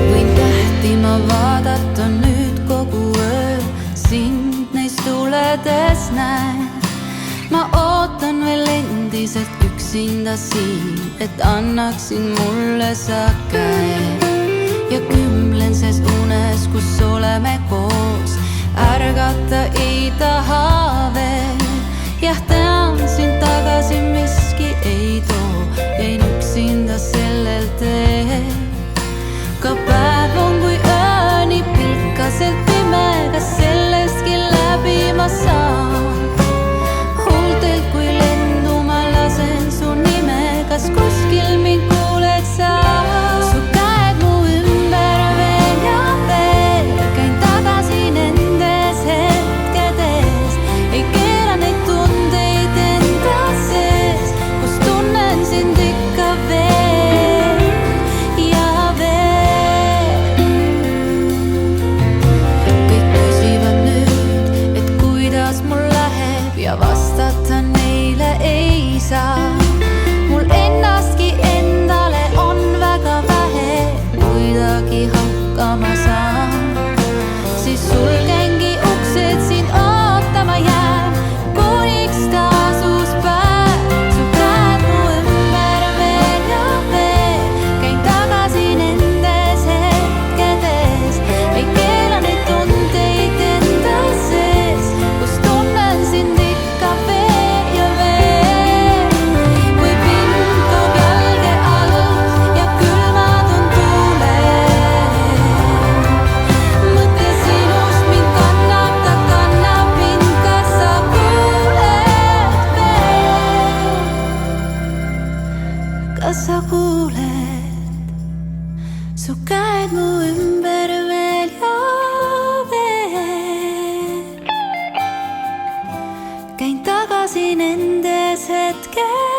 Võin tähti ma vaadata nüüd kogu öö, sind neis tuledes näen. Ma ootan veel endiselt üksinda siin, et annaksid mulle sa käe. Ja kümblen ses unes, kus oleme koos, ärgata ei taha veel. Jah, tean sind tagasi miski ei too, jäin üksinda sellel teel. Ka päev on kui öö, nii pilkaselt pime, kas sellestki läbi ma saan? Huultelt kui lendu ma lasen su nime, kas kuskil mind kuuled sa? Su käed mu ümber veel ja veel, käin tagasi nendes hetkedes. Ei keela neid tundeid enda sees, kus tunnen sind ikka veel ja veel. Kõik küsivad nüüd, et kuidas mul läheb ja vastata neile ei saa. Mul ennastki endale on väga vähe, kuidagi hakkama saan. Siis sulgengi uksed, sind ootama jään, kuniks taas uus päev. Su käed mu ümber veel ja veel, käin tagasi nendes hetkedes. Ei keela neid tundeid enda sees, kus tunnen sind ikka veel ja veel. Kui pind toob jalge alt ja külmad on tuuled, mõte sinust mind kannab, ta kannab mind, kas sa kuuled veel? Kas sa kuuled? Su käed mu ümber veel ja veel, käin tagasi nendes hetkes.